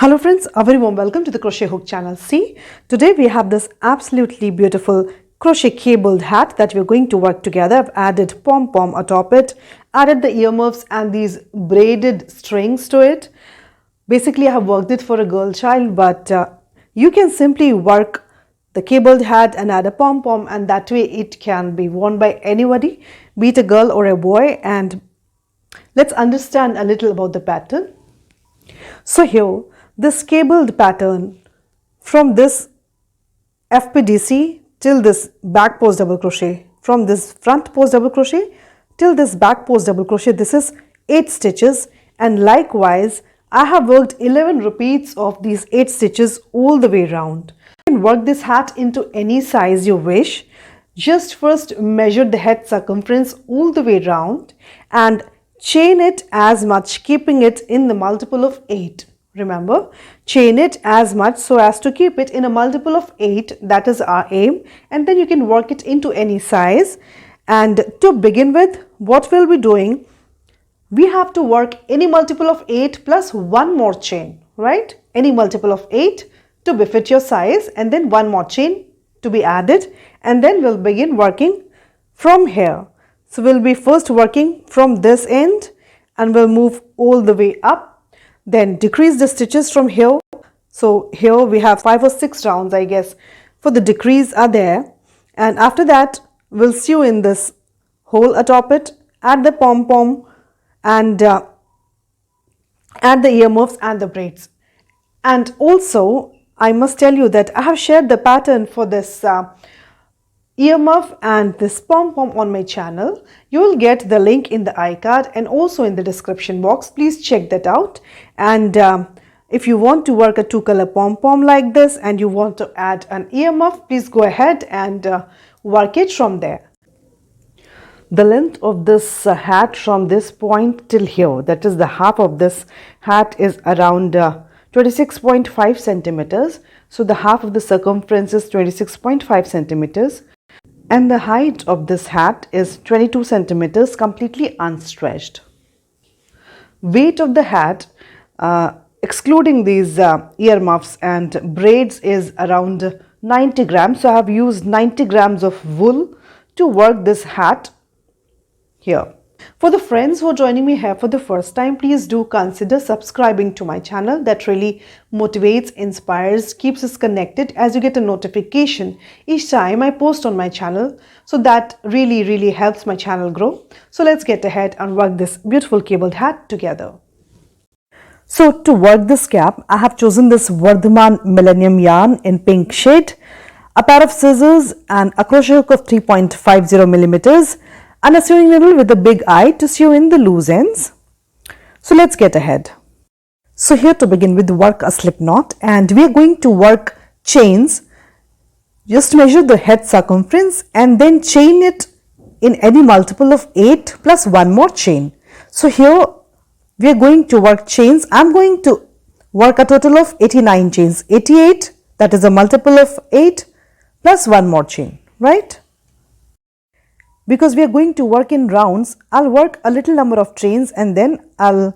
Hello friends, a very warm welcome to the Crochet Hook channel. See, today we have this absolutely beautiful crochet cabled hat that we're going to work together. I've added pom-pom atop it, added the earmuffs and these braided strings to it. Basically, I have worked it for a girl child, but you can simply work the cabled hat and add a pom-pom, and that way it can be worn by anybody, be it a girl or a boy. And let's understand a little about the pattern. So here, this cabled pattern from this FPDC till this back post double crochet, from this front post double crochet till this back post double crochet, this is 8 stitches, and likewise I have worked 11 repeats of these 8 stitches all the way around. You can work this hat into any size you wish. Just first measure the head circumference all the way around and chain it as much, keeping it in the multiple of 8. Remember, chain it as much so as to keep it in a multiple of 8. That is our aim, and then you can work it into any size. And to begin with, what we'll be doing, we have to work any multiple of 8 plus one more chain, right? Any multiple of 8 to befit your size, and then one more chain to be added, and then we'll begin working from here. So we'll be first working from this end and we'll move all the way up. Then decrease the stitches from here. So here we have 5 or 6 rounds, I guess, for the decrease are there. And after that, we'll sew in this hole atop it, add the pom-pom and add the earmuffs and the braids. And also, I must tell you that I have shared the pattern for this earmuff and this pom-pom on my channel. You will get the link in the iCard and also in the description box. Please check that out. And if you want to work a 2-color pom-pom like this and you want to add an earmuff, please go ahead and work it from there. The length of this hat from this point till here, that is the half of this hat, is around 26.5 centimeters. So the half of the circumference is 26.5 centimeters. And the height of this hat is 22 centimeters, completely unstretched. Weight of the hat, excluding these earmuffs and braids, is around 90 grams. So I have used 90 grams of wool to work this hat here. For the friends who are joining me here for the first time, please do consider subscribing to my channel. That really motivates, inspires, keeps us connected, as you get a notification each time I post on my channel. So that really helps my channel grow. So let's get ahead and work this beautiful cabled hat together. So to work this cap, I have chosen this Vardhaman Millennium yarn in pink shade, a pair of scissors and a crochet hook of 3.50 millimeters. And a sewing needle with a big eye to sew in the loose ends. So let's get ahead. So here to begin with, work a slip knot, and we are going to work chains. Just measure the head circumference and then chain it in any multiple of 8 plus one more chain. So here we are going to work chains. I'm going to work a total of 89 chains. 88, that is a multiple of 8 plus one more chain, right? Because we are going to work in rounds, I'll work a little number of chains and then I'll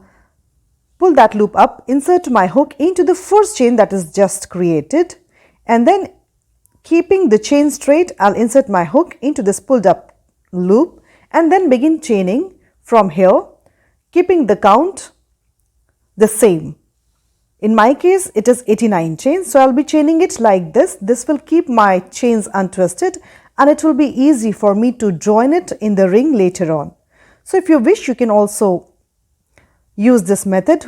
pull that loop up, insert my hook into the first chain that is just created, and then keeping the chain straight, I'll insert my hook into this pulled up loop and then begin chaining from here, keeping the count the same. In my case, it is 89 chains, so I'll be chaining it like this. This will keep my chains untwisted, and it will be easy for me to join it in the ring later on. So if you wish, you can also use this method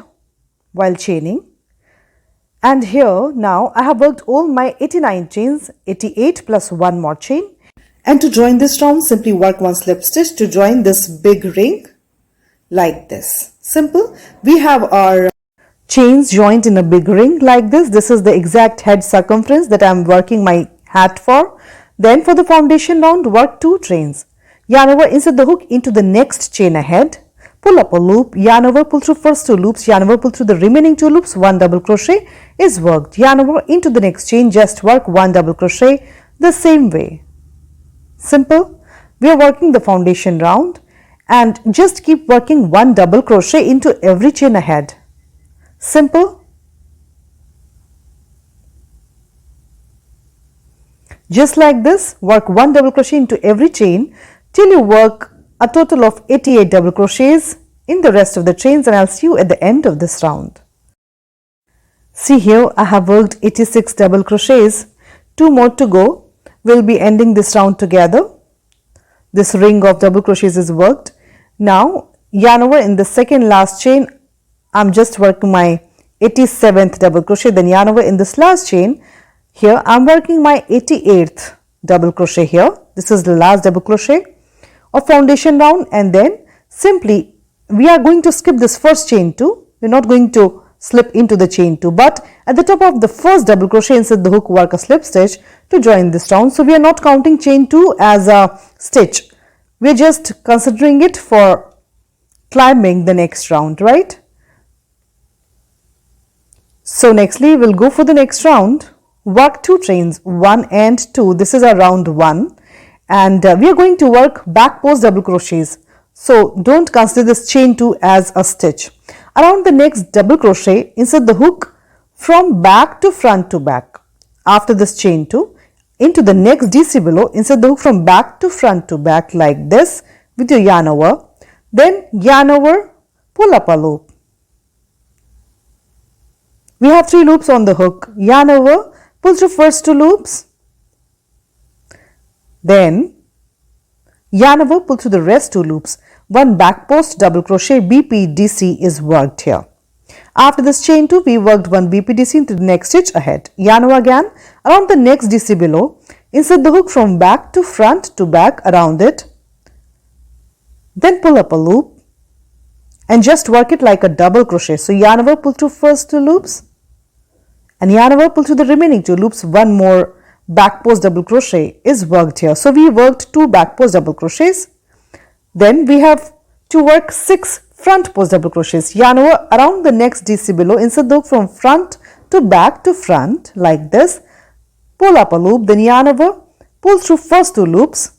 while chaining. And here now I have worked all my 89 chains, 88 plus one more chain. And to join this round, simply work one slip stitch to join this big ring like this. Simple. We have our chains joined in a big ring like this. This is the exact head circumference that I am working my hat for. Then for the foundation round, work 2 chains. Yarn over, insert the hook into the next chain ahead. Pull up a loop, yarn over, pull through first 2 loops, yarn over, pull through the remaining 2 loops, 1 double crochet is worked. Yarn over into the next chain, just work 1 double crochet the same way. Simple. We are working the foundation round and just keep working 1 double crochet into every chain ahead. Simple. Just like this, work 1 double crochet into every chain till you work a total of 88 double crochets in the rest of the chains, and I'll see you at the end of this round. See here, I have worked 86 double crochets, 2 more to go. We'll be ending this round together. This ring of double crochets is worked. Now yarn over in the second last chain. I'm just working my 87th double crochet, then yarn over in this last chain. Here I'm working my 88th double crochet here. This is the last double crochet of foundation round, and then simply we are going to skip this first chain 2. We're not going to slip into the chain 2, but at the top of the first double crochet inside the hook, work a slip stitch to join this round. So we are not counting chain 2 as a stitch. We are just considering it for climbing the next round, right? So nextly we'll go for the next round. Work 2 chains, 1 and 2. This is our round 1, and we are going to work back post double crochets. So don't consider this chain 2 as a stitch. Around the next double crochet, insert the hook from back to front to back. After this chain 2, into the next DC below, insert the hook from back to front to back like this with your yarn over. Then yarn over, pull up a loop. We have 3 loops on the hook. Yarn over, pull through first 2 loops. Then yarn over, pull through the rest 2 loops. 1 back post double crochet BPDC is worked here. After this chain 2, we worked 1 BPDC into the next stitch ahead. Yarn over again around the next DC below. Insert the hook from back to front to back around it. Then pull up a loop and just work it like a double crochet. So yarn over, pull through first 2 loops, and yarn over, pull through the remaining 2 loops. 1 more back post double crochet is worked here. So we worked 2 back post double crochets. Then we have to work 6 front post double crochets. Yarn over around the next DC below. Insert the hook from front to front like this. Pull up a loop, then yarn over, pull through first 2 loops.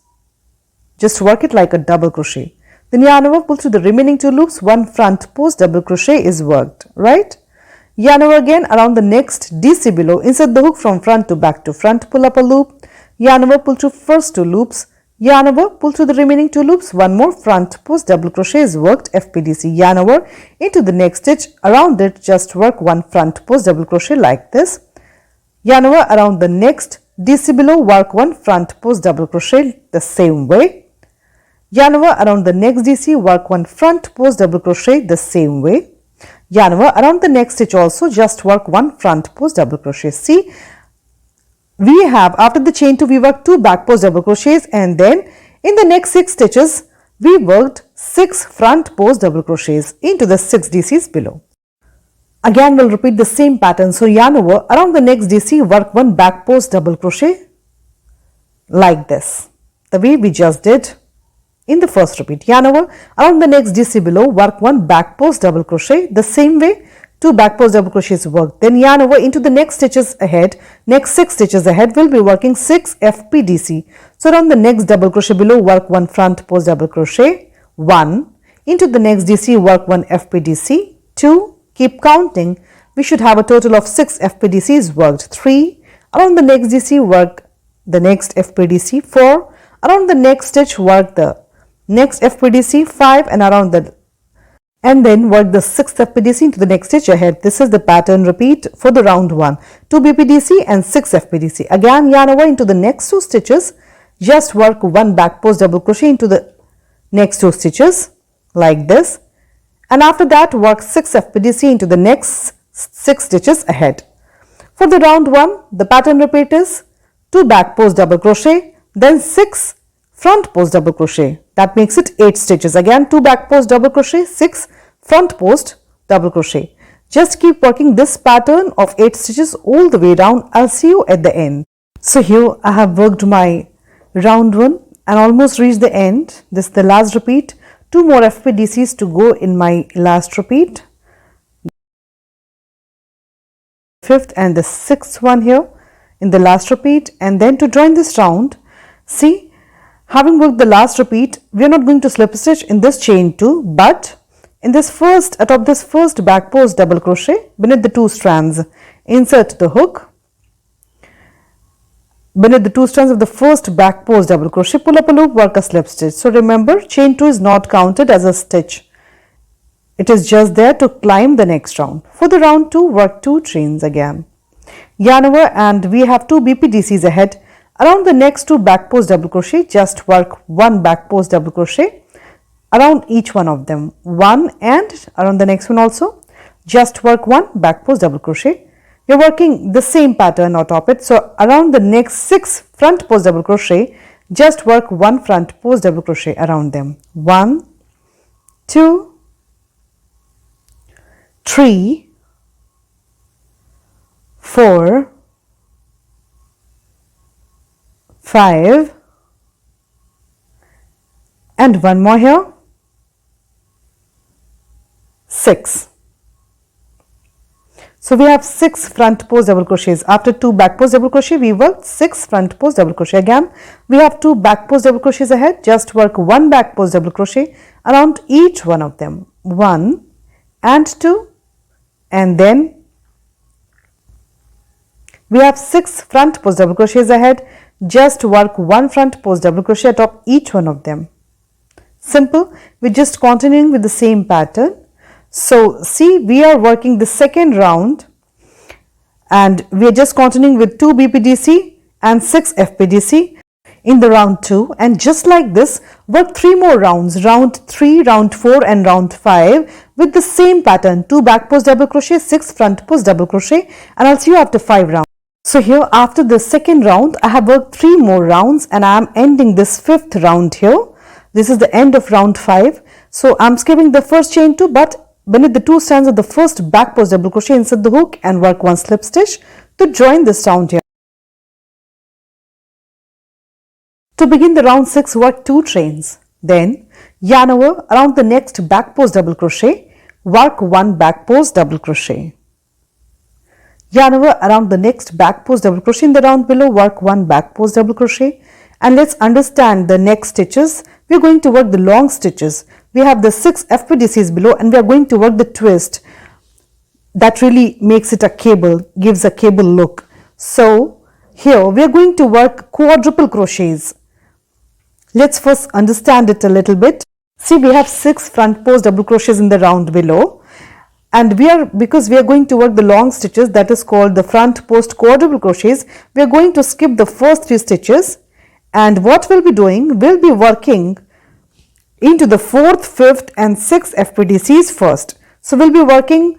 Just work it like a double crochet. Then yarn over, pull through the remaining 2 loops. 1 front post double crochet is worked, right? Yarn over again around the next DC below. Insert the hook from front to front. Pull up a loop. Yarn over, pull through first 2 loops. Yarn over, pull through the remaining 2 loops. 1 more front post double crochet is worked, FPDC. Yarn over into the next stitch. Around it, just work 1 front post double crochet like this. Yarn over around the next DC below, work 1 front post double crochet the same way. Yarn over around the next DC, work 1 front post double crochet the same way. Yarn over around the next stitch also, just work 1 front post double crochet. See, we have, after the chain 2, we worked 2 back post double crochets, and then in the next 6 stitches we worked 6 front post double crochets into the 6 DCs below. Again we'll repeat the same pattern. So yarn over around the next DC, work 1 back post double crochet like this, the way we just did in the first repeat. Yarn over around the next DC below, work 1 back post double crochet the same way. 2 back post double crochets worked. Then yarn over into the next stitches ahead. Next 6 stitches ahead we'll be working 6 FPDC. So around the next double crochet below, work 1 front post double crochet, 1 into the next DC, work 1 FPDC, 2, keep counting. We should have a total of 6 FPDCs worked. 3 around the next DC, work the next FPDC. 4 around the next stitch, work the next FPDC. 5 and around the, and then work the 6th FPDC into the next stitch ahead. This is the pattern repeat for the round 1. 2 BPDC and 6 FPDC. Again yarn over into the next 2 stitches. Just work 1 back post double crochet into the next 2 stitches like this. And after that work 6 FPDC into the next 6 stitches ahead. For the round 1, the pattern repeat is 2 back post double crochet, then 6 front post double crochet. That makes it 8 stitches. Again 2 back post double crochet, 6 front post double crochet. Just keep working this pattern of 8 stitches all the way down. I'll see you at the end. So here I have worked my round 1 and almost reached the end. This is the last repeat. 2 more FPDCs to go in my last repeat. 5th and the 6th one here in the last repeat. And then to join this round, see, having worked the last repeat, we are not going to slip stitch in this chain 2, but in this first, atop this first back post double crochet beneath the 2 strands, insert the hook. beneath the two strands of the first back post double crochet, pull up a loop, work a slip stitch. So remember, chain 2 is not counted as a stitch. It is just there to climb the next round. For the round 2, work 2 chains again. Yarn over, and we have 2 BPDCs ahead. Around the next 2 back post double crochet, just work 1 back post double crochet around each one of them. 1, and around the next one also, just work 1 back post double crochet. We are working the same pattern on top it. So around the next 6 front post double crochet, just work 1 front post double crochet around them. 1, 2, 3, 4, 5, and one more here, 6. So we have 6 front post double crochets. After 2 back post double crochet, we work 6 front post double crochet. Again, we have 2 back post double crochets ahead. Just work 1 back post double crochet around each one of them. 1 and 2, and then we have 6 front post double crochets ahead. Just work 1 front post double crochet atop each one of them. Simple. We're just continuing with the same pattern. So see, we are working the second round and we are just continuing with 2 BPDC and 6 FPDC in the round 2, and just like this work 3 more rounds, round 3, round 4 and round 5 with the same pattern, 2 back post double crochet, 6 front post double crochet, and I'll see you after 5 rounds. So here after the second round I have worked 3 more rounds and I am ending this 5th round here. This is the end of round 5. So I'm skipping the first chain 2, but beneath the 2 strands of the first back post double crochet, insert the hook and work 1 slip stitch to join this round here. To begin the round 6, work 2 chains. Then yarn over, around the next back post double crochet, work 1 back post double crochet. Yarn over, around the next back post double crochet in the round below, work 1 back post double crochet. And let's understand the next stitches. We are going to work the long stitches. We have the 6 FPDCs below and we are going to work the twist. That really makes it a cable, gives a cable look. So here we are going to work quadruple crochets. Let's first understand it a little bit. See, we have 6 front post double crochets in the round below, and because we are going to work the long stitches, that is called the front post quadruple crochets, we are going to skip the first 3 stitches, and what we'll be doing, we'll be working into the 4th, 5th and 6th FPDCs first. So we'll be working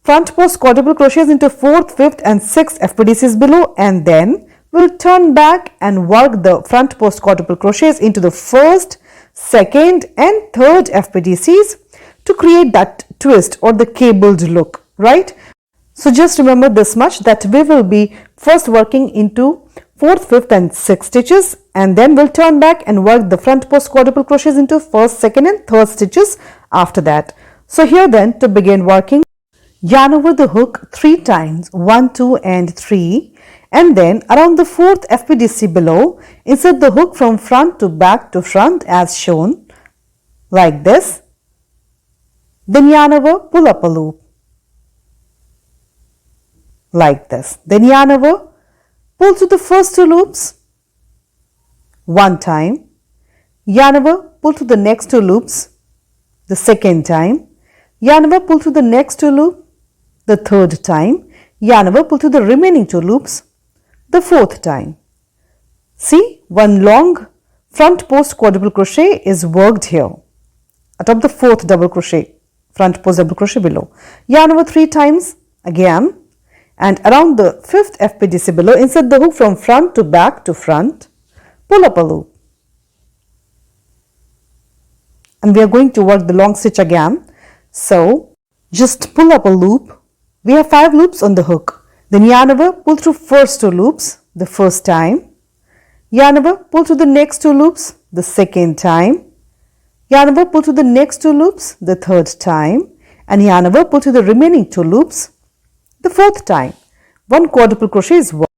front post quadruple crochets into 4th, 5th and 6th FPDCs below, and then we'll turn back and work the front post quadruple crochets into the 1st, 2nd and 3rd FPDCs to create that twist or the cabled look, right? So just remember this much, that we will be first working into 4th, 5th and 6th stitches, and then we'll turn back and work the front post quadruple crochets into 1st, 2nd and 3rd stitches after that. So here then, to begin working, yarn over the hook 3 times, 1, 2 and 3, and then around the 4th FPDC below, insert the hook from front to back to front as shown, like this. Then yarn over, pull up a loop, like this. Then yarn over, pull through the first 2 loops 1 time, yarn over, pull through the next 2 loops the second time, yarn over, pull through the next 2 loops the 3rd time, yarn over, pull through the remaining 2 loops the 4th time. See, 1 long front post quadruple crochet is worked here atop the 4th double crochet, front post double crochet below. Yarn over 3 times again, and around the 5th FPDC below, insert the hook from front to back to front, pull up a loop, and we are going to work the long stitch again. So just pull up a loop. We have 5 loops on the hook. Then yarn over, pull through first 2 loops the first time, yarn over, pull through the next 2 loops the second time, yarn over, pull through the next 2 loops the 3rd time, and yarn over, pull through the remaining 2 loops the 4th time. 1 quadruple crochet is worked.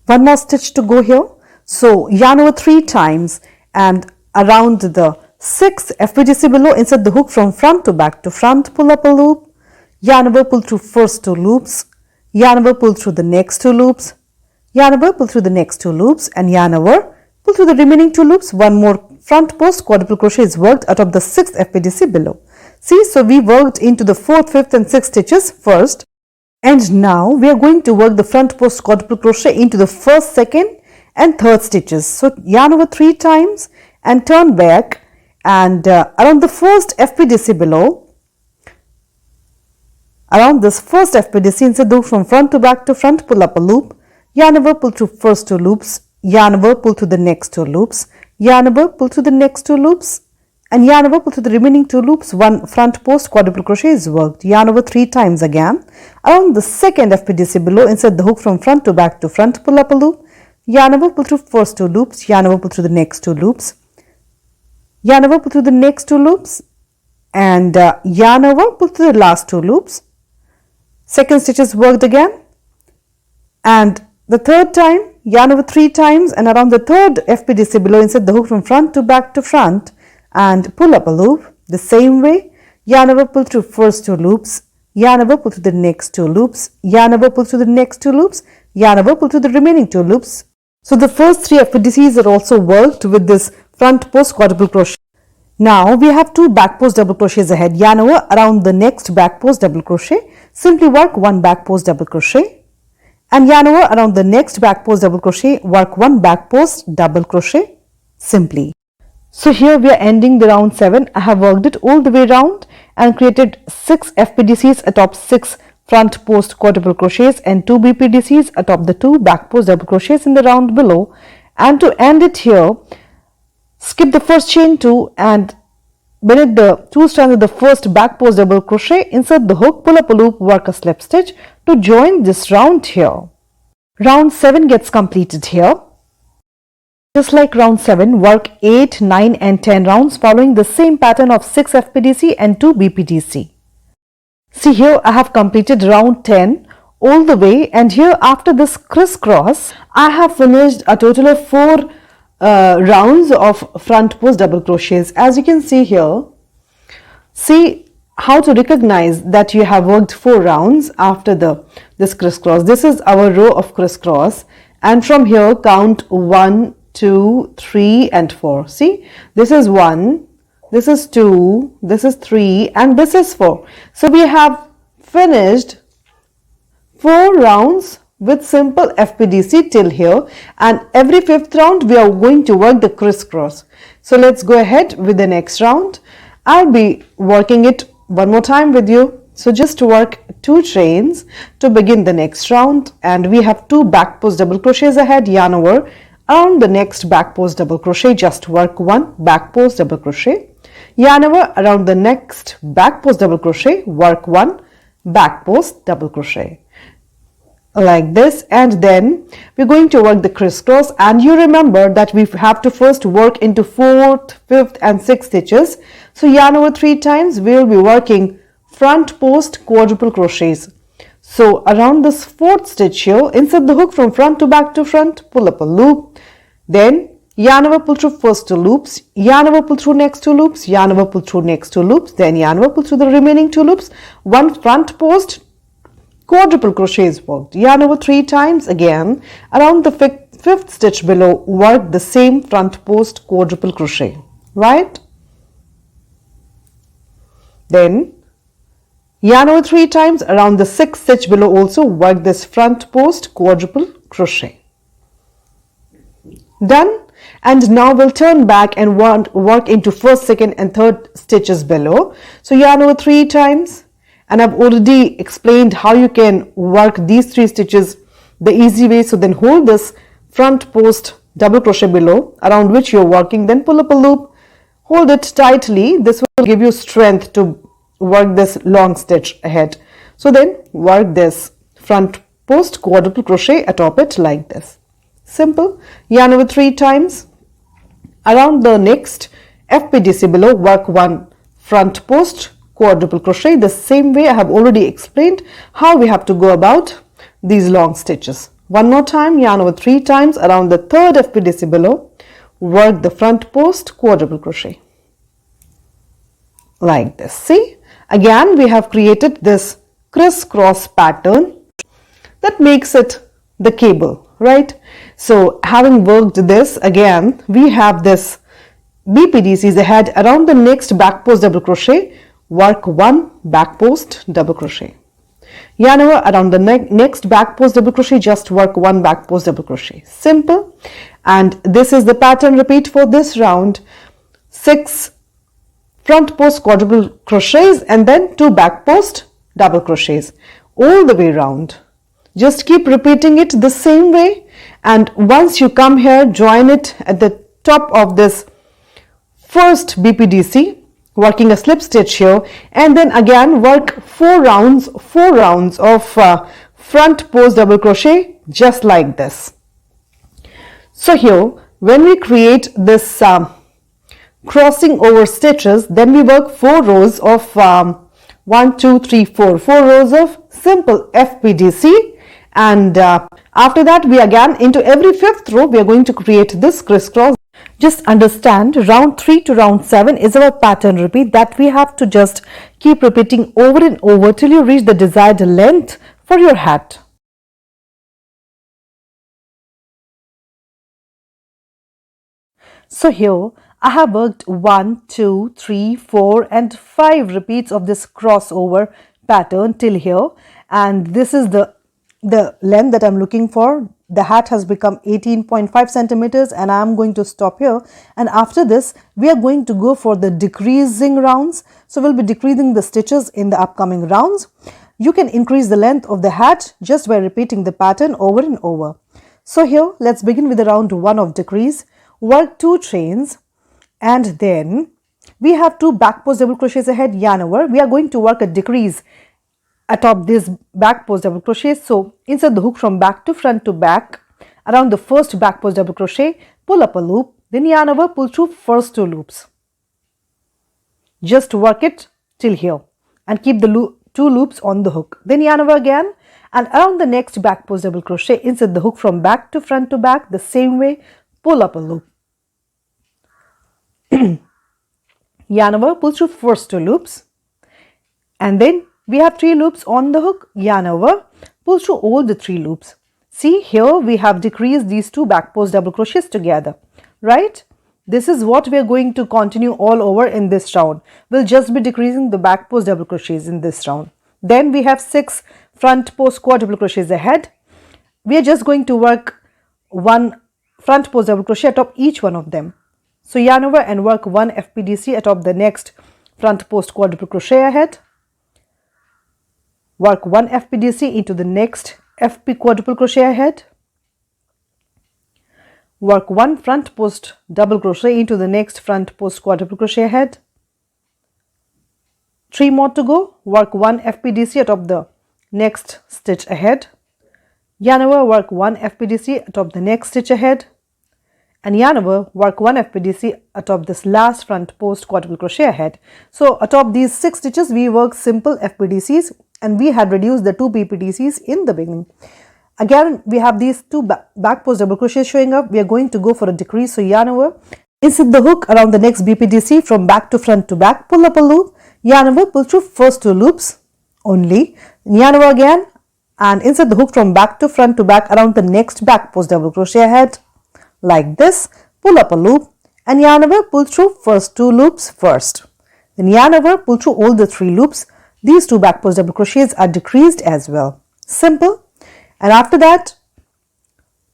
1 more stitch to go here. So yarn over 3 times, and around the 6th FPDC below, insert the hook from front to back to front, pull up a loop, yarn over, pull through first 2 loops, yarn over, pull through the next 2 loops, yarn over, pull through the next 2 loops and yarn over, pull through the remaining 2 loops. One more front post quadruple crochet is worked out of the 6th FPDC below. See, so we worked into the 4th, 5th and 6th stitches first, and now we are going to work the front post quadruple crochet into the 1st, 2nd and 3rd stitches. So yarn over 3 times and turn back, and around the 1st FPDC below, around this 1st FPDC, insert the hook from front to back to front, pull up a loop, yarn over, pull through first 2 loops, yarn over, pull through the next 2 loops, yarn over, pull through the next 2 loops and yarn over, pull through the remaining 2 loops. One front post quadruple crochet is worked. Yarn over 3 times again. Around the 2nd FPDC below, insert the hook from front to back to front, pull up a loop, yarn over, pull through first 2 loops, yarn over, pull through the next 2 loops, yarn over, pull through the next 2 loops and yarn over, pull through the last 2 loops. 2nd stitch is worked again, and the 3rd time yarn over 3 times, and around the 3rd FPDC below, insert the hook from front to back to front and pull up a loop. The same way, yarn over, pull through first 2 loops, yarn over, pull through the next 2 loops, yarn over, pull through the next 2 loops, yarn over, pull through the remaining 2 loops. So the first 3 FPDCs are also worked with this front post quadruple crochet. Now we have 2 back post double crochets ahead. Yarn over around the next back post double crochet, simply work 1 back post double crochet, and yarn over around the next back post double crochet, work 1 back post double crochet simply. So here we are ending the round 7. I have worked it all the way round and created 6 FPDCs atop 6 front post quadruple crochets and 2 BPDCs atop the 2 back post double crochets in the round below. And to end it here, skip the first chain 2 and beneath the 2 strands of the first back post double crochet, insert the hook, pull up a loop, work a slip stitch to join this round here. Round 7 gets completed here. Just like round 7, work 8, 9 and 10 rounds following the same pattern of 6 FPDC and 2 BPDC. See here, I have completed round 10 all the way, and here after this crisscross, I have finished a total of 4 rounds of front post double crochets. As you can see here, see how to recognize that you have worked 4 rounds after this crisscross. This is our row of crisscross, and from here count 1, 2, 3 and 4. See, this is 1, this is 2, this is 3 and this is 4. So we have finished 4 rounds with simple FPDC till here, and every 5th round we are going to work the crisscross. So let's go ahead with the next round. I'll be working it one more time with you. So just work 2 chains to begin the next round, and we have 2 back post double crochets ahead. Yarn over around the next back post double crochet, just work 1 back post double crochet, yarn over around the next back post double crochet, work 1 back post double crochet like this, and then we're going to work the crisscross. And you remember that we have to first work into 4th, 5th and 6th stitches. So yarn over 3 times, we will be working front post quadruple crochets. So around this 4th stitch here, insert the hook from front to back to front, pull up a loop, then yarn over, pull through first 2 loops, yarn over, pull through next 2 loops, yarn over, pull through next 2 loops, then yarn over, pull through the remaining 2 loops, 1 front post quadruple crochet is worked. Yarn over 3 times again. Around the 5th stitch below, work the same front post quadruple crochet, right? Then yarn over 3 times. Around the 6th stitch below also work this front post quadruple crochet. Done. And now we'll turn back and work into 1st, 2nd and 3rd stitches below. So yarn over 3 times, and I've already explained how you can work these 3 stitches the easy way. So then hold this front post double crochet below around which you're working, then pull up a loop, hold it tightly. This will give you strength to work this long stitch ahead. So then work this front post quadruple crochet atop it like this. Simple. Yarn over 3 times. Around the next FPDC below, work 1 front post quadruple crochet. The same way I have already explained how we have to go about these long stitches. One more time, yarn over 3 times. Around the 3rd FPDC below, work the front post quadruple crochet like this. See, again we have created this crisscross pattern that makes it the cable, right? So having worked this, again we have this BPDCs ahead. Around the next back post double crochet, work 1 back post double crochet. Yarn over around the next back post double crochet, just work 1 back post double crochet. Simple. And this is the pattern. Repeat for this round. 6 front post quadruple crochets and then 2 back post double crochets all the way round. Just keep repeating it the same way, and once you come here, join it at the top of this first BPDC, working a slip stitch here, and then again work 4 rounds of front post double crochet, just like this. So here, when we create this crossing over stitches, then we work 4 rows of 1, 2, 3, 4 rows of simple FPDC, and after that we again into every 5th row we are going to create this crisscross. Just understand, round 3 to round 7 is our pattern repeat that we have to just keep repeating over and over till you reach the desired length for your hat. So here I have worked 1, 2, 3, 4 and 5 repeats of this crossover pattern till here, and this is the length that I'm looking for. The hat has become 18.5 centimeters and I'm going to stop here, and after this we are going to go for the decreasing rounds. So we'll be decreasing the stitches in the upcoming rounds. You can increase the length of the hat just by repeating the pattern over and over. So here let's begin with the round 1 of decrease. Work 2 chains and then we have 2 back post double crochets ahead, yarn over. We are going to work a decrease atop this back post double crochet. So insert the hook from back to front to back around the first back post double crochet, pull up a loop, then yarn over, pull through first 2 loops. Just work it till here and keep the 2 loops on the hook, then yarn over again, and around the next back post double crochet, insert the hook from back to front to back the same way, pull up a loop, yarn over, pull through first 2 loops, and then we have 3 loops on the hook, yarn over, pull through all the 3 loops. See, here we have decreased these 2 back post double crochets together, right? This is what we are going to continue all over in this round. We'll just be decreasing the back post double crochets in this round. Then we have 6 front post quadruple crochets ahead. We are just going to work 1 front post double crochet atop each one of them. So yarn over and work 1 FPDC atop the next front post quadruple crochet ahead. Work 1 FPDC into the next FP quadruple crochet ahead. Work 1 front post double crochet into the next front post quadruple crochet ahead. 3 more to go. Work 1 FPDC atop the next stitch ahead. Yarn over, work 1 FPDC atop the next stitch ahead, and yarn over, work 1 FPDC atop this last front post quadruple crochet ahead. So atop these 6 stitches we work simple FPDCs, and we had reduced the 2 PPDCs in the beginning. Again we have these 2 back post double crochets showing up. We are going to go for a decrease. So yarn over, insert the hook around the next BPDC from back to front to back, pull up a loop, yarn over, pull through first 2 loops only, yarn over again and insert the hook from back to front to back around the next back post double crochet ahead like this, pull up a loop and yarn over, pull through first 2 loops first, then yarn over, pull through all the 3 loops. These 2 back post double crochets are decreased as well. Simple. And after that,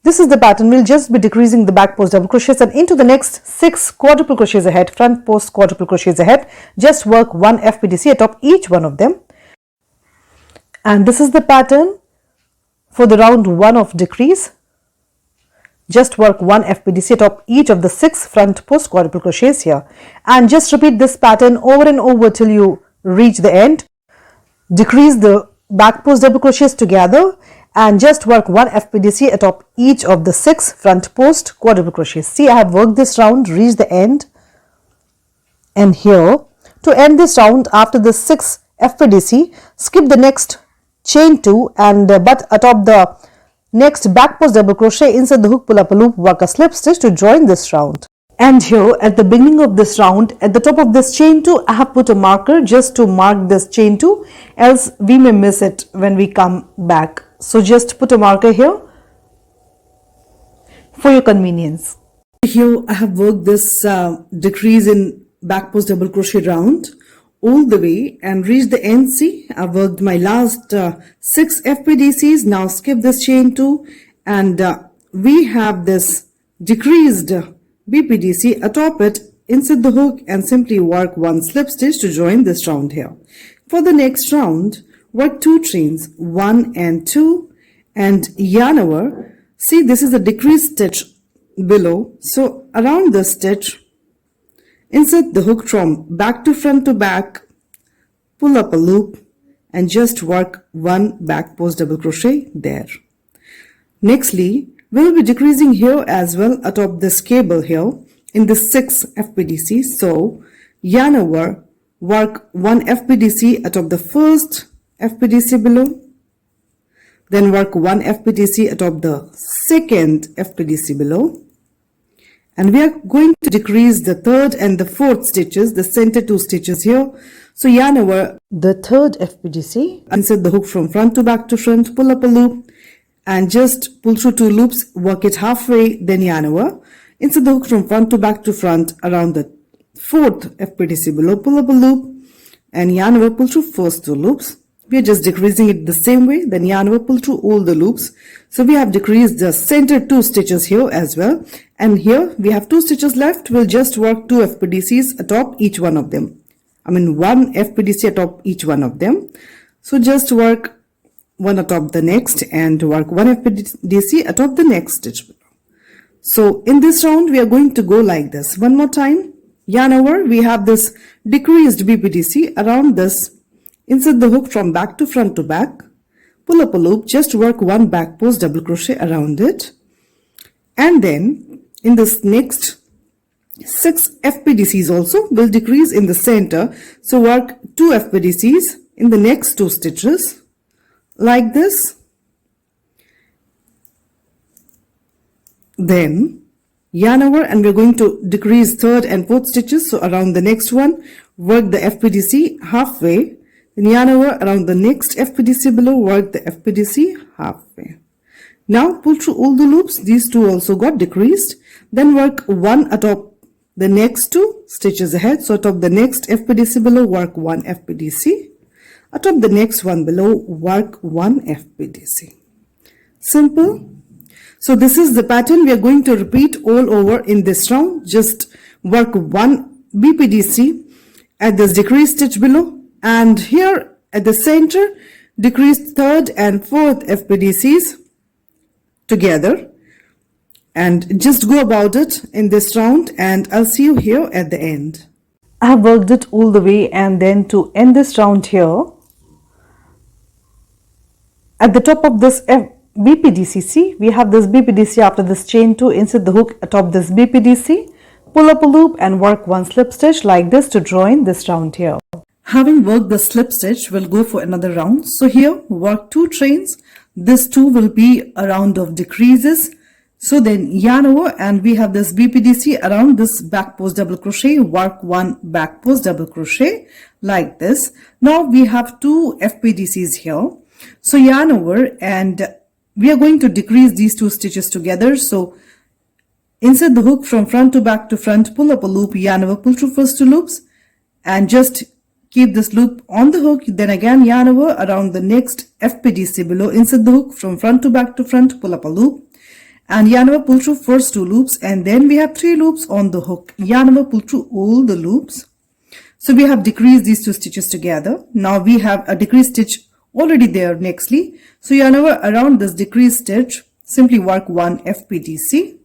this is the pattern. We'll just be decreasing the back post double crochets, and into the next 6 quadruple crochets ahead, front post quadruple crochets ahead, just work 1 FPDC atop each one of them. And this is the pattern for the round 1 of decrease. Just work 1 FPDC atop each of the 6 front post quadruple crochets here, and just repeat this pattern over and over till you reach the end. Decrease the back post double crochets together and just work 1 FPDC atop each of the 6 front post quadruple crochets. See, I have worked this round, reached the end, and here to end this round, after the 6 FPDC, skip the next chain 2 and but atop the next back post double crochet, insert the hook, pull up a loop, work a slip stitch to join this round. And here at the beginning of this round, at the top of this chain 2, I have put a marker just to mark this chain 2, else we may miss it when we come back. So just put a marker here for your convenience. Here I have worked this decrease in back post double crochet round all the way and reached the end. See, I've worked my last 6 FPDCs. Now skip this chain 2 and we have this decreased BPDC atop it. Insert the hook and simply work 1 slip stitch to join this round here. For the next round, work 2 chains, 1 and 2, and yarn over. See, this is a decreased stitch below. So around the stitch, insert the hook from back to front to back, pull up a loop, and just work 1 back post double crochet there. Nextly, we'll be decreasing here as well atop this cable here in the 6 FPDC. So yarn over, work 1 FPDC atop the first FPDC below, then work 1 FPDC atop the second FPDC below, and we are going to decrease the 3rd and the 4th stitches, the center 2 stitches here. So yarn over the 3rd FPDC, insert the hook from front to back to front, pull up a loop, and just pull through 2 loops, work it halfway, then yarn over. Insert the hook from front to back to front around the 4th FPDC below, pull up a loop, and yarn over, pull through first 2 loops. We are just decreasing it the same way, then yarn over, pull through all the loops. So we have decreased the center 2 stitches here as well. And here we have 2 stitches left. We'll just work 2 FPDCs atop each one of them. 1 FPDC atop each one of them. So just work 1 atop the next and work 1 FPDC atop the next stitch below. So in this round, we are going to go like this. One more time, yarn over, we have this decreased BPDC around this. Insert the hook from back to front to back, pull up a loop, just work 1 back post double crochet around it. And then in this next 6 FPDCs also will decrease in the center. So work 2 FPDCs in the next 2 stitches like this. Then yarn over and we're going to decrease 3rd and 4th stitches. So around the next one, work the FPDC halfway. Then yarn over around the next FPDC below, work the FPDC halfway. Now pull through all the loops. These 2 also got decreased. Then work 1 atop the next 2 stitches ahead. So atop the next FPDC below, work 1 FPDC. Atop the next one below, work 1 FPDC. Simple. So this is the pattern we are going to repeat all over in this round. Just work 1 BPDC at this decreased stitch below. And here at the center, decrease 3rd and 4th FPDCs together. And just go about it in this round and I'll see you here at the end. I have worked it all the way and then to end this round here, at the top of this BPDC, see, we have this BPDC after this chain 2, insert the hook atop this BPDC, pull up a loop and work 1 slip stitch like this to join this round here. Having worked the slip stitch, we'll go for another round. So here, work 2 chains. This 2 will be a round of decreases. So then yarn over and we have this BPDC around this back post double crochet, work 1 back post double crochet like this. Now we have 2 FPDCs here. So yarn over and we are going to decrease these 2 stitches together. So insert the hook from front to back to front, pull up a loop, yarn over, pull through first 2 loops and just keep this loop on the hook. Then again yarn over around the next FPDC below, insert the hook from front to back to front, pull up a loop and yarn over, pull through first 2 loops and then we have 3 loops on the hook. Yarn over, pull through all the loops. So we have decreased these 2 stitches together. Now we have a decreased stitch already there nextly. So yarn over around this decreased stitch, simply work 1 FPDC.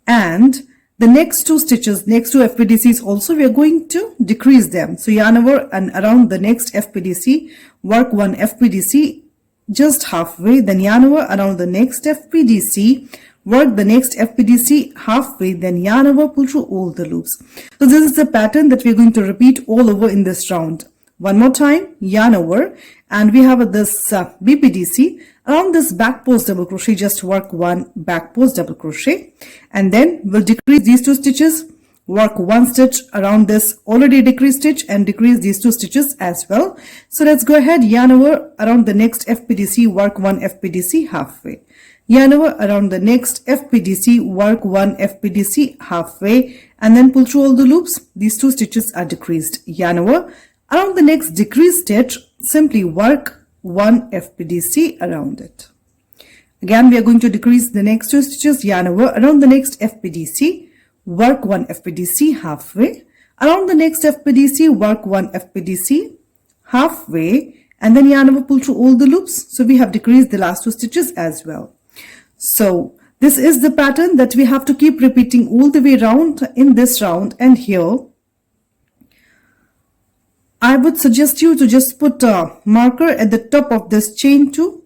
And the next 2 stitches, next 2 FPDCs also we are going to decrease them. So yarn over and around the next FPDC, work 1 FPDC just halfway, then yarn over around the next FPDC, work the next FPDC halfway, then yarn over, pull through all the loops. So this is the pattern that we're going to repeat all over in this round. One more time, yarn over and we have this BPDC around this back post double crochet, just work 1 back post double crochet and then we'll decrease these 2 stitches, work 1 stitch around this already decreased stitch and decrease these 2 stitches as well. So let's go ahead, yarn over around the next FPDC, work 1 FPDC halfway. Yarn over around the next FPDC, work 1 FPDC halfway and then pull through all the loops. These 2 stitches are decreased. Yarn over around the next decreased stitch, simply work 1 FPDC around it. Again, we are going to decrease the next 2 stitches, yarn over around the next FPDC, work 1 FPDC halfway, around the next FPDC, work 1 FPDC halfway, and then yarn over, pull through all the loops. So we have decreased the last 2 stitches as well. So this is the pattern that we have to keep repeating all the way around in this round. And here I would suggest you to just put a marker at the top of this chain 2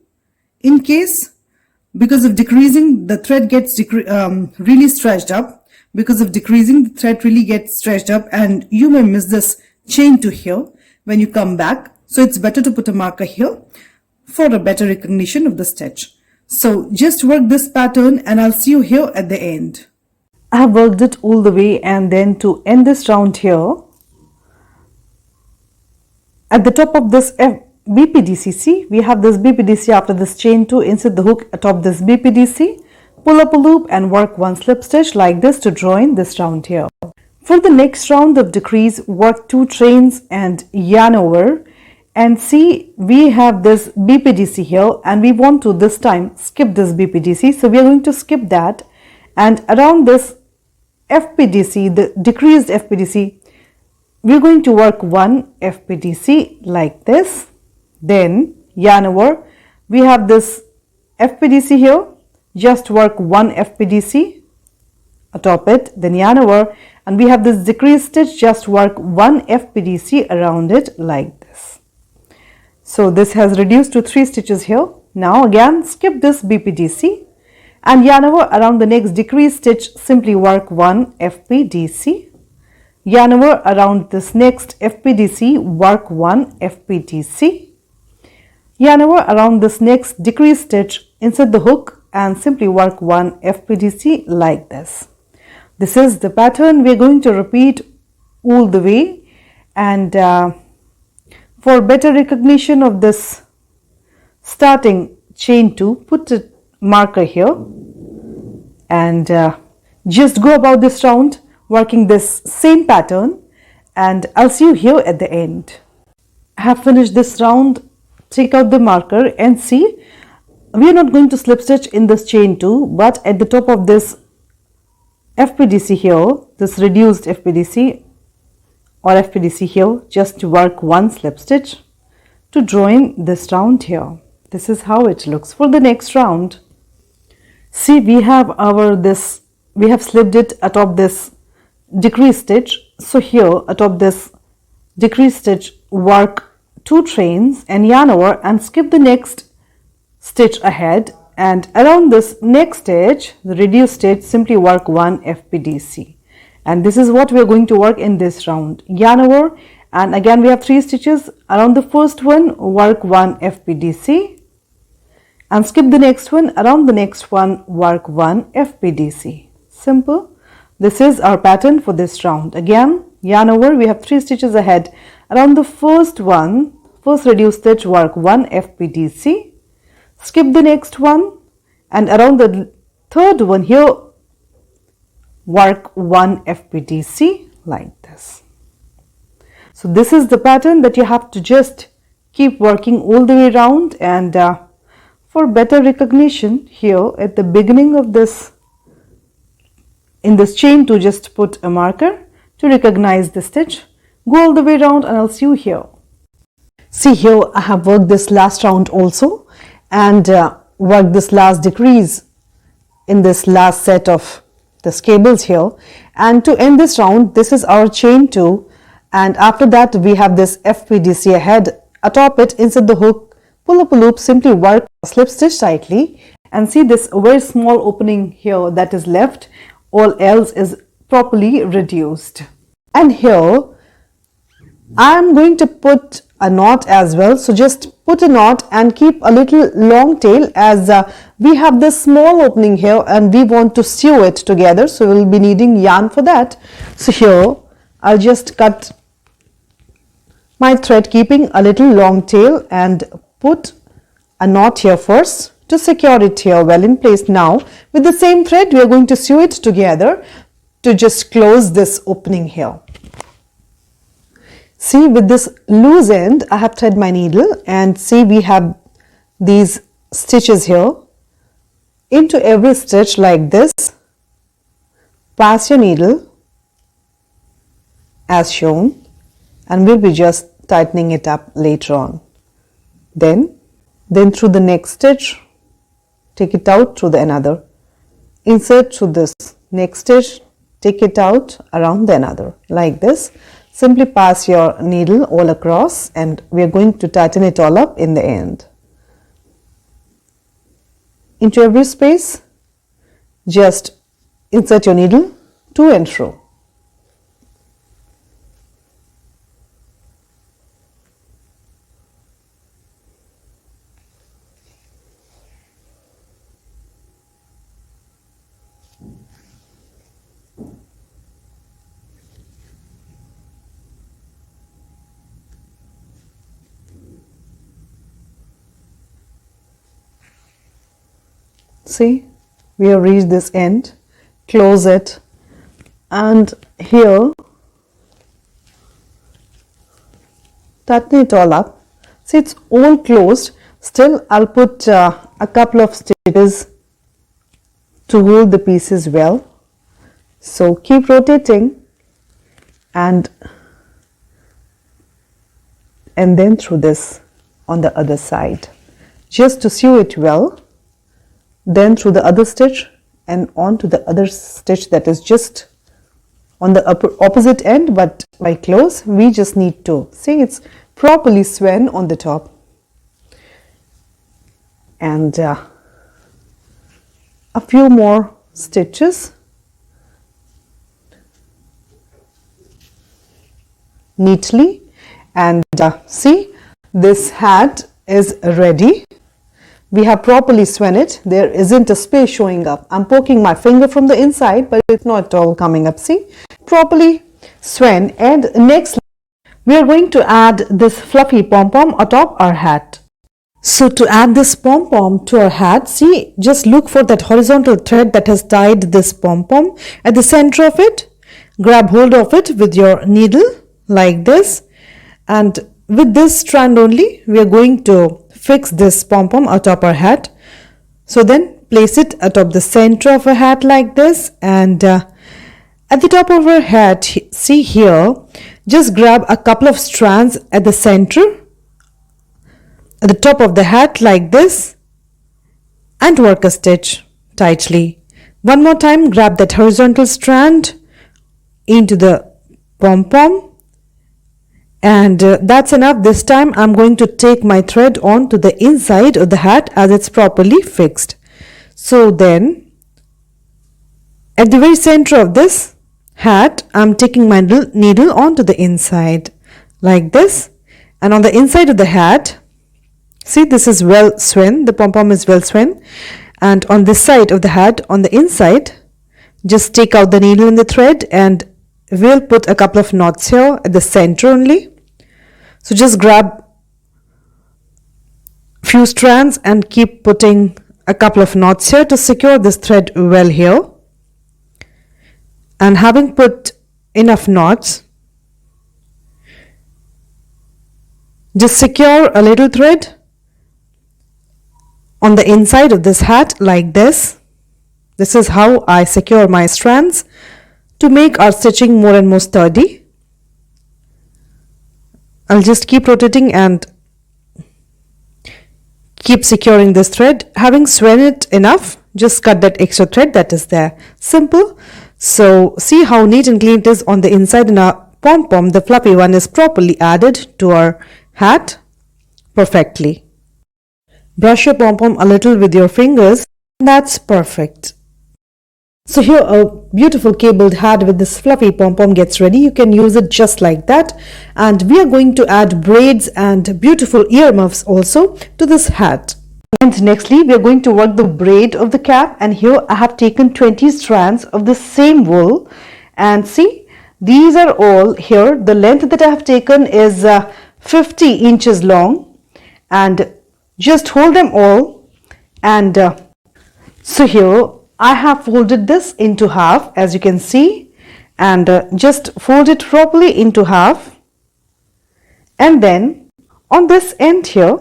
in case, because of decreasing, the thread gets really stretched up. Because of decreasing, the thread really gets stretched up and you may miss this chain 2 here when you come back. So it's better to put a marker here for a better recognition of the stitch. So just work this pattern and I'll see you here at the end. I have worked it all the way, and then to end this round here, at the top of this BPDC, see, we have this BPDC after this chain 2, insert the hook atop this BPDC, pull up a loop and work 1 slip stitch like this to join this round here. For the next round of decrease, work 2 chains and yarn over. And see, we have this BPDC here and we want to this time skip this BPDC. So we are going to skip that, and around this FPDC, the decreased FPDC, we are going to work 1 FPDC like this. Then yarn over, we have this FPDC here, just work 1 FPDC atop it, then yarn over, and we have this decreased stitch, just work 1 FPDC around it like this. So this has reduced to 3 stitches here. Now again skip this BPDC and yarn over around the next decreased stitch, simply work 1 FPDC. Yarn over around this next FPDC, work 1 FPDC. Yarn over around this next decreased stitch, insert the hook and simply work 1 FPDC like this. This is the pattern we are going to repeat all the way, and for better recognition of this starting chain 2, put a marker here and just go about this round working this same pattern, and I'll see you here at the end. I have finished this round. Take out the marker and see, we are not going to slip stitch in this chain 2, but at the top of this FPDC here, this reduced FPDC or FPDC here, just work 1 slip stitch to join this round here. This is how it looks. For the next round, see, we have we have slipped it atop this decreased stitch. So here atop this decreased stitch, work 2 chains and yarn over and skip the next stitch ahead, and around this next stitch, the reduced stitch, simply work 1 FPDC. And this is what we are going to work in this round. Yarn over, and again we have 3 stitches. Around the first one, work 1 FPDC and skip the next one. Around the next one, work 1 FPDC. Simple. This is our pattern for this round. Again, yarn over, we have 3 stitches ahead. Around the first one, first reduced stitch, work 1 FPDC, skip the next one, and around the third one here, work 1 FPDC like this. So this is the pattern that you have to just keep working all the way around, and for better recognition, here at the beginning of this, in this chain 2, just put a marker to recognize the stitch. Go all the way around and I'll see you here. See, here I have worked this last round also, and worked this last decrease in this last set of the cables here. And to end this round, this is our chain 2, and after that we have this FPDC ahead. Atop it, insert the hook, pull up a loop, simply work slip stitch tightly, and see this very small opening here that is left. All else is properly reduced. And here I am going to put a knot as well. So just put a knot and keep a little long tail, as we have this small opening here and we want to sew it together. So we will be needing yarn for that. So here I'll just cut my thread keeping a little long tail and put a knot here first to secure it here well in place. Now with the same thread we are going to sew it together to just close this opening here. See, with this loose end I have thread my needle, and see we have these stitches here. Into every stitch like this, pass your needle as shown, and we'll be just tightening it up later on. Then through the next stitch, take it out through the another, insert through this next stitch, take it out around the another like this. Simply pass your needle all across, and we are going to tighten it all up in the end. Into every space, just insert your needle to and fro. See, we have reached this end, close it, and here tighten it all up. See, it's all closed. Still I'll put a couple of stitches to hold the pieces well. So keep rotating and then through this on the other side, just to sew it well. Then through the other stitch and on to the other stitch that is just on the opposite end, but by close we just need to see it's properly sewn on the top. And a few more stitches neatly, and see, this hat is ready. We have properly sewn it. There isn't a space showing up. I'm poking my finger from the inside, but it's not all coming up. See, properly sewn. And next we are going to add this fluffy pom-pom atop our hat. So to add this pom-pom to our hat, see, just look for that horizontal thread that has tied this pom-pom at the center of it. Grab hold of it with your needle like this, and with this strand only we are going to fix this pom-pom atop our hat. So then place it atop the center of our hat like this, and at the top of our hat, see here, just grab a couple of strands at the center, at the top of the hat like this, and work a stitch tightly. One more time, grab that horizontal strand into the pom-pom, and that's enough. This time I'm going to take my thread on to the inside of the hat as it's properly fixed. So then at the very center of this hat, I'm taking my needle onto the inside like this, and on the inside of the hat, see, this is well sewn, the pom-pom is well sewn, and on this side of the hat, on the inside, just take out the needle and the thread, and we'll put a couple of knots here at the center only. So just grab few strands and keep putting a couple of knots here to secure this thread well here. And having put enough knots, just secure a little thread on the inside of this hat like this. This is how I secure my strands to make our stitching more and more sturdy. I'll just keep rotating and keep securing this thread. Having sewn it enough, just cut that extra thread that is there. Simple. So see how neat and clean it is on the inside, and our pom-pom, the fluffy one, is properly added to our hat perfectly. Brush your pom-pom a little with your fingers. That's perfect. So here a beautiful cabled hat with this fluffy pom-pom gets ready. You can use it just like that, and we are going to add braids and beautiful earmuffs also to this hat. And nextly we are going to work the braid of the cap, and here I have taken 20 strands of the same wool, and see, these are all here. The length that I have taken is 50 inches long, and just hold them all And so here I have folded this into half, as you can see, and just fold it properly into half. And then on this end here,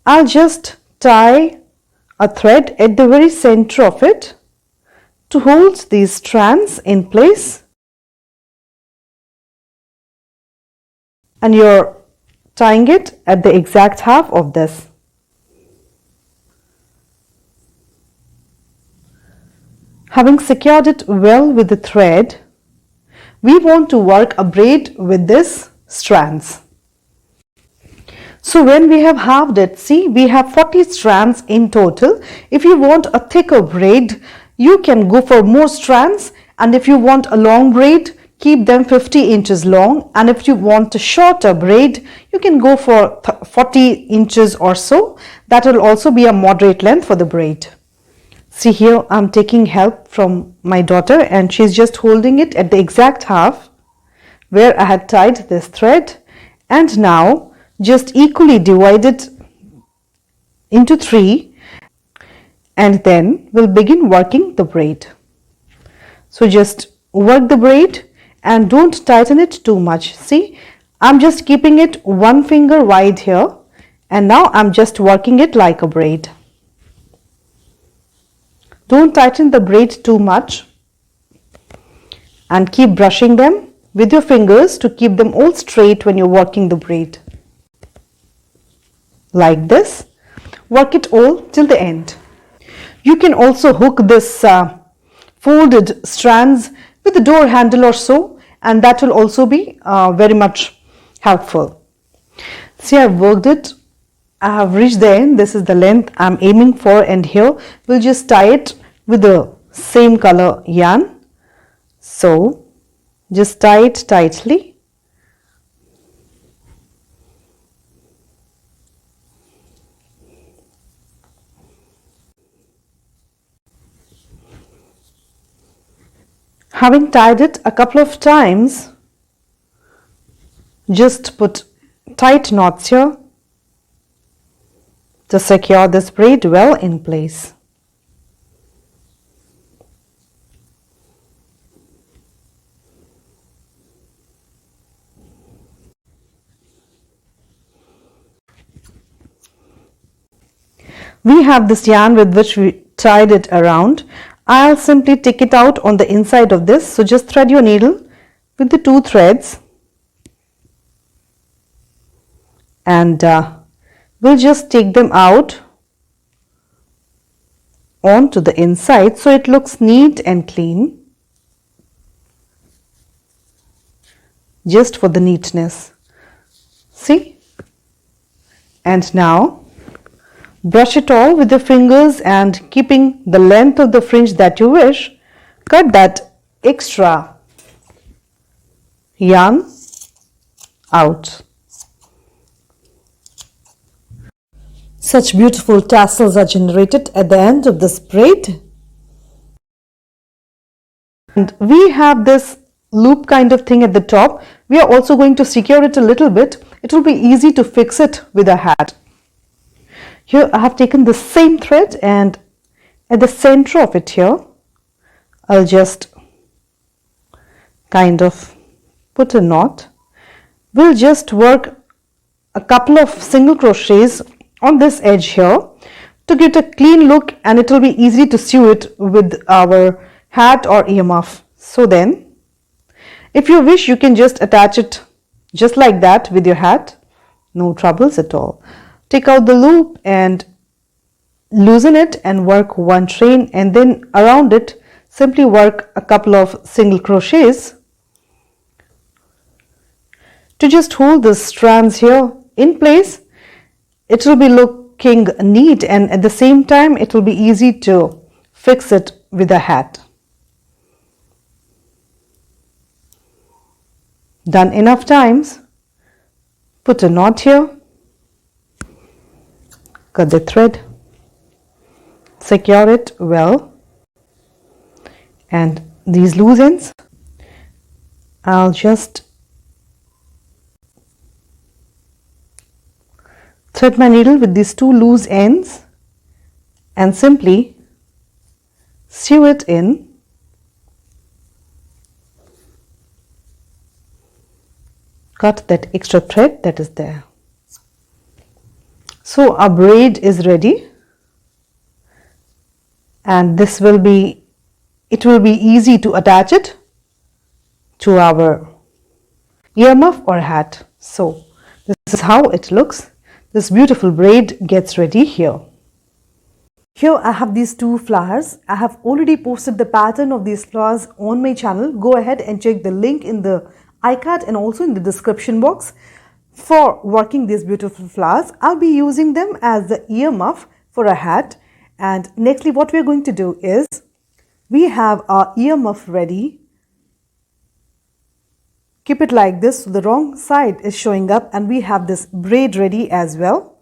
I'll just tie a thread at the very center of it to hold these strands in place. And you're tying it at the exact half of this. Having secured it well with the thread, we want to work a braid with this strands. So when we have halved it, see, we have 40 strands in total. If you want a thicker braid, you can go for more strands, and if you want a long braid, keep them 50 inches long, and if you want a shorter braid, you can go for 40 inches or so. That will also be a moderate length for the braid. See, here I'm taking help from my daughter, and she's just holding it at the exact half where I had tied this thread, and now just equally divide it into 3, and then we'll begin working the braid. So just work the braid and don't tighten it too much. See, I'm just keeping it 1 finger wide here, and now I'm just working it like a braid. Don't tighten the braid too much, and keep brushing them with your fingers to keep them all straight when you're working the braid. Like this, work it all till the end. You can also hook this folded strands with a door handle or so, and that will also be very much helpful. See, I've worked it. I have reached the end. This is the length I'm aiming for, and here we'll just tie it with the same color yarn. So just tie it tightly. Having tied it a couple of times, just put tight knots here to secure this braid well in place. We have this yarn with which we tied it around. I'll simply take it out on the inside of this. So just thread your needle with the 2 threads, and we'll just take them out onto the inside so it looks neat and clean, just for the neatness. See? And now brush it all with your fingers, and keeping the length of the fringe that you wish, cut that extra yarn out. Such beautiful tassels are generated at the end of this braid. And we have this loop kind of thing at the top. We are also going to secure it a little bit. It will be easy to fix it with a hat. Here I have taken the same thread, and at the center of it here, I'll just kind of put a knot. We'll just work a couple of single crochets on this edge here to get a clean look, and it will be easy to sew it with our hat or earmuff. So then, if you wish, you can just attach it just like that with your hat. No troubles at all. Take out the loop and loosen it and work 1 chain, and then around it simply work a couple of single crochets to just hold the strands here in place. It will be looking neat, and at the same time it will be easy to fix it with a hat. Done enough times, put a knot here. Cut the thread, secure it well, and these loose ends, I'll just thread my needle with these 2 loose ends and simply sew it in. Cut that extra thread that is there. So our braid is ready, and it will be easy to attach it to our earmuff or hat. So this is how it looks. This beautiful braid gets ready here. Here I have these two flowers. I have already posted the pattern of these flowers on my channel. Go ahead and check the link in the iCard and also in the description box for working these beautiful flowers. I'll be using them as the earmuff for a hat. And nextly what we're going to do is, we have our earmuff ready. Keep it like this so the wrong side is showing up, and we have this braid ready as well.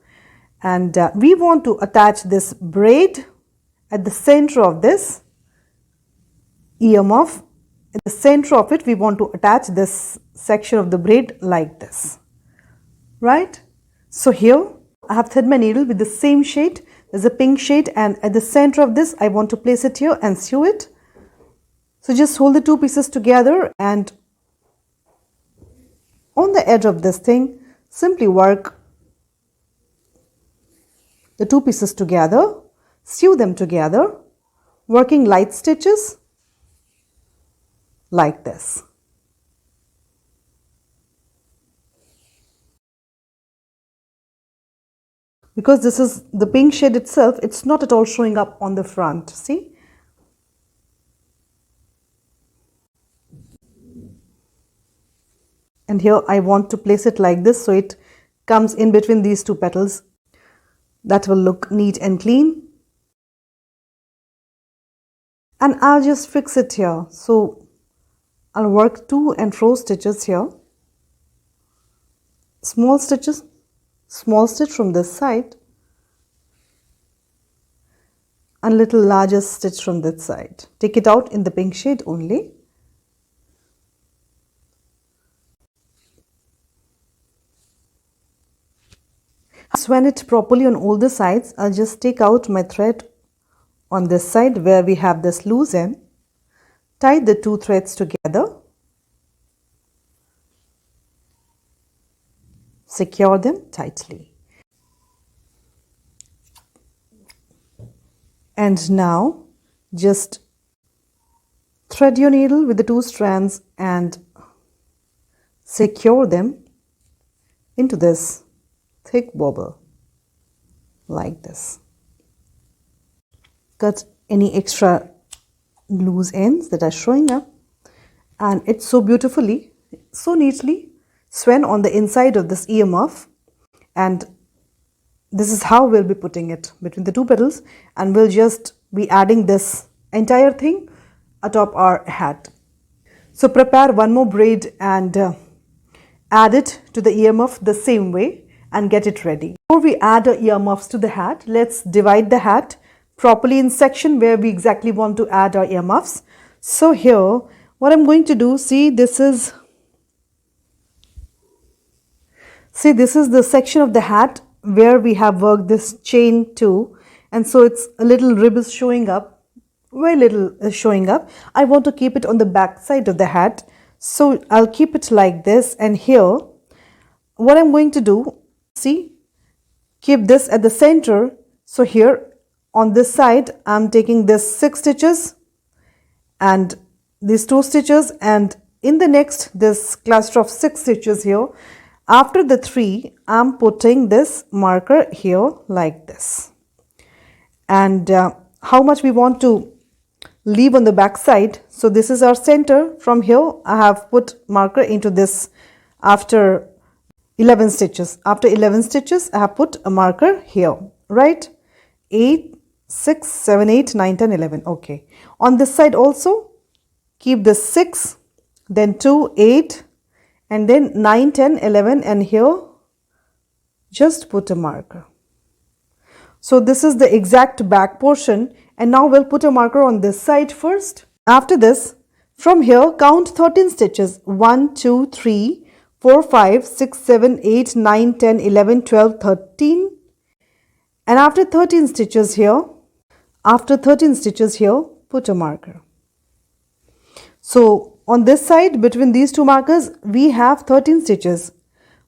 And we want to attach this braid at the center of this earmuff. At the center of it, we want to attach this section of the braid like this, right? So here I have thread my needle with the same shade. There's a pink shade, and at the center of this I want to place it here and sew it. So just hold the two pieces together, and on the edge of this thing simply work the two pieces together, sew them together, working light stitches like this. Because this is the pink shade itself, it's not at all showing up on the front, see? And here I want to place it like this so it comes in between these two petals. That will look neat and clean. And I'll just fix it here. So I'll work to and fro stitches here. Small stitches, small stitch from this side, and little larger stitch from this side. Take it out in the pink shade only. Swan it properly on all the sides. I'll just take out my thread on this side where we have this loose end. Tie the two threads together. Secure them tightly. And now just thread your needle with the two strands and secure them into this thick bobble like this. Cut any extra loose ends that are showing up, and it's so beautifully, so neatly sewn on the inside of this earmuff. And this is how we'll be putting it between the two petals, and we'll just be adding this entire thing atop our hat. So prepare one more braid and add it to the earmuff the same way and get it ready. Before we add our earmuffs to the hat, let's divide the hat properly in section where we exactly want to add our earmuffs. So here what I'm going to do, see this is the section of the hat where we have worked this chain to, and so it's a little rib is showing up, very little is showing up. I want to keep it on the back side of the hat, so I'll keep it like this. And here what I'm going to do, see, keep this at the center. So here on this side I'm taking this 6 stitches and these 2 stitches, and in the next this cluster of 6 stitches here. After the 3 I'm putting this marker here like this. And how much we want to leave on the back side, so this is our center. From here I have put marker into this after 11 stitches. After 11 stitches I have put a marker here, right? 8, 6, 7, 8, 9, 10, 11. Okay. On this side also keep the 6, then 2, 8, and then 9, 10, 11, and here just put a marker. So this is the exact back portion, and now we'll put a marker on this side first. After this, from here count 13 stitches. 1, 2, 3, 4, 5, 6, 7, 8, 9, 10, 11, 12, 13. And after 13 stitches here, After 13 stitches here, put a marker. So on this side, between these two markers, we have 13 stitches.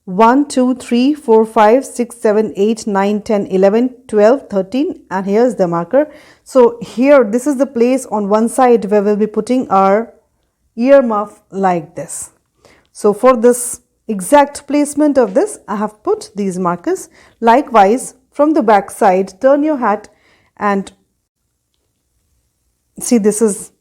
1, 2, 3, 4, 5, 6, 7, 8, 9, 10, 11, 12, 13, and here's the marker. So here, this is the place on one side where we'll be putting our ear muff like this. So for this exact placement of this, I have put these markers. Likewise, from the back side, turn your hat and see, this is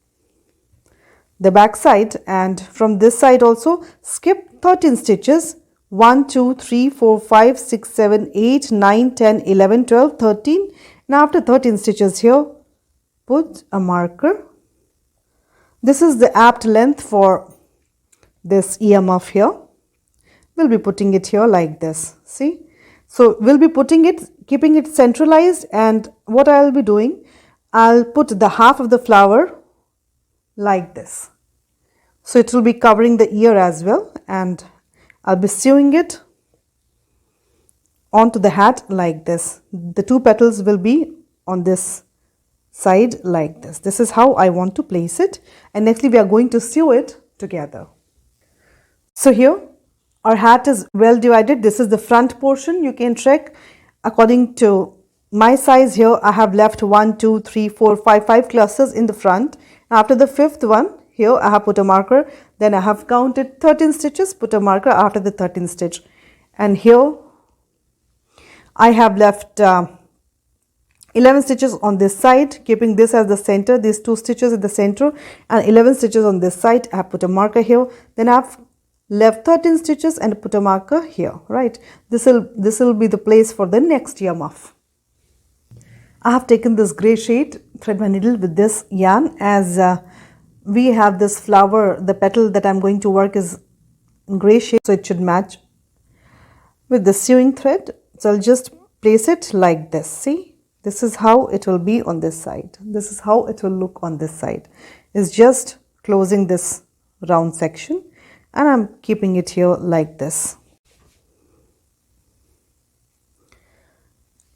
the back side, and from this side also skip 13 stitches. 1, 2, 3, 4, 5, 6, 7, 8, 9, 10, 11, 12, 13. Now after 13 stitches here, put a marker. This is the apt length for this ear muff here. We'll be putting it here like this. See? So we'll be putting it, keeping it centralized, and what I'll be doing, I'll put the half of the flower like this. So it will be covering the ear as well, and I'll be sewing it onto the hat like this. The two petals will be on this side like this. This is how I want to place it, and nextly we are going to sew it together. So here our hat is well divided. This is the front portion. You can check according to my size. Here I have left 1, 2, 3, 4, 5 clusters in the front. After the fifth one, here I have put a marker. Then I have counted 13 stitches, put a marker after the 13th stitch. And here I have left 11 stitches on this side, keeping this as the center, these 2 stitches at the center, and 11 stitches on this side. I have put a marker here. Then I have left 13 stitches and put a marker here, right? This will be the place for the next ear muff. I have taken this grey shade, thread my needle with this yarn, as we have this flower, the petal that I'm going to work is grey shade, so it should match with the sewing thread. So I'll just place it like this. See, this is how it will be on this side. This is how it will look on this side. It's just closing this round section, and I'm keeping it here like this.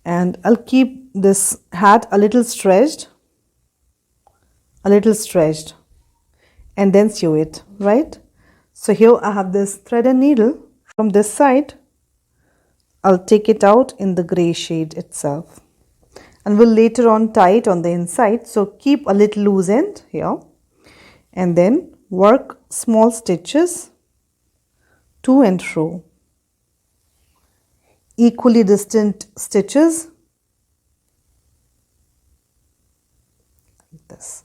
And I'll keep this hat a little stretched, and then sew it, right? So here I have this thread and needle. From this side, I'll take it out in the grey shade itself, and we'll later on tie it on the inside. So keep a little loose end here, and then work small stitches to and fro, equally distant stitches like this.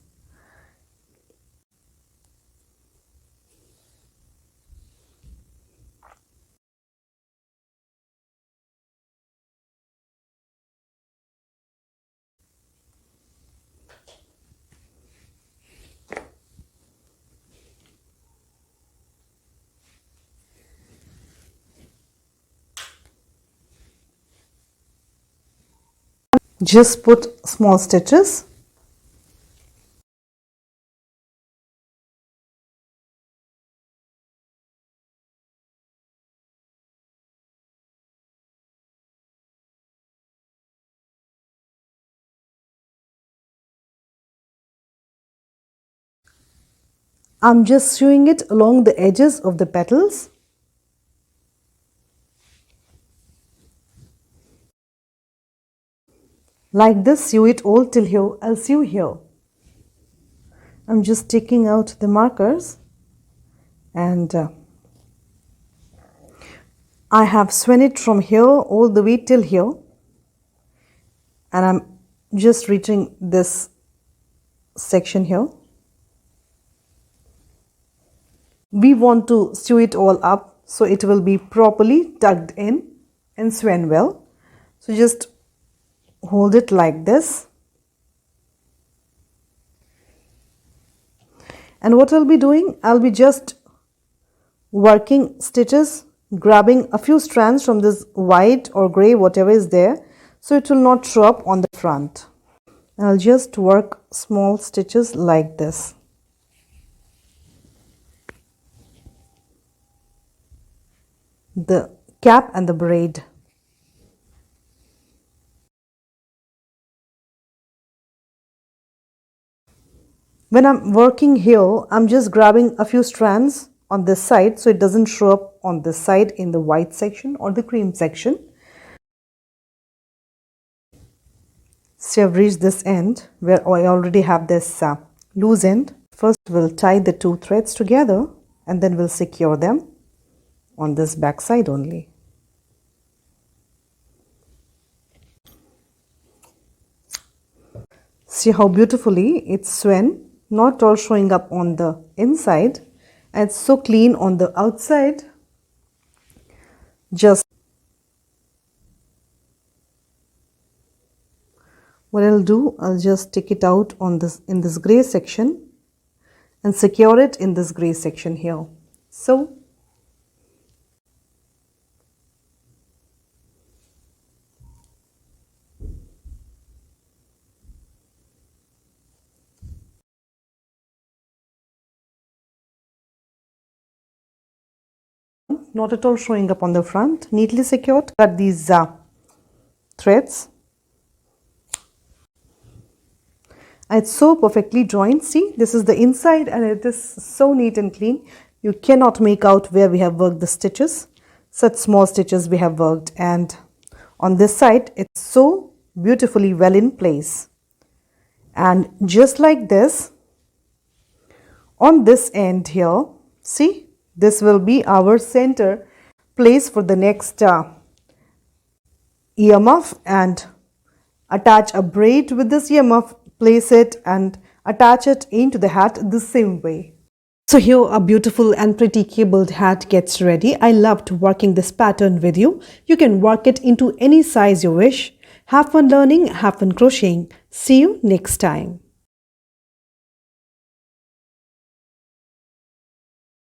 Just put small stitches. I'm just sewing it along the edges of the petals. Like this, sew it all till here. I'll sew here. I'm just taking out the markers, and I have sewn it from here all the way till here, and I'm just reaching this section here. We want to sew it all up so it will be properly tucked in and sewn well. So just hold it like this, and what I'll be doing, I'll be just working stitches, grabbing a few strands from this white or grey, whatever is there, so it will not show up on the front. And I'll just work small stitches like this. The cap and the braid. When I'm working here, I'm just grabbing a few strands on this side so it doesn't show up on this side in the white section or the cream section. So I've reached this end where I already have this loose end. First we'll tie the two threads together and then we'll secure them on this back side only. See how beautifully it's sewn, not all showing up on the inside, and it's so clean on the outside. Just what I'll do, I'll just take it out on this in this gray section and secure it in this gray section here. So not at all showing up on the front, neatly secured. Cut these threads. It's so perfectly joined. See, this is the inside and it is so neat and clean. You cannot make out where we have worked the stitches. Such small stitches we have worked, and on this side it's so beautifully well in place. And just like this, on this end here, see, this will be our center place for the next earmuff, and attach a braid with this earmuff, place it and attach it into the hat the same way. So here a beautiful and pretty cabled hat gets ready. I loved working this pattern with you. You can work it into any size you wish. Have fun learning, have fun crocheting. See you next time.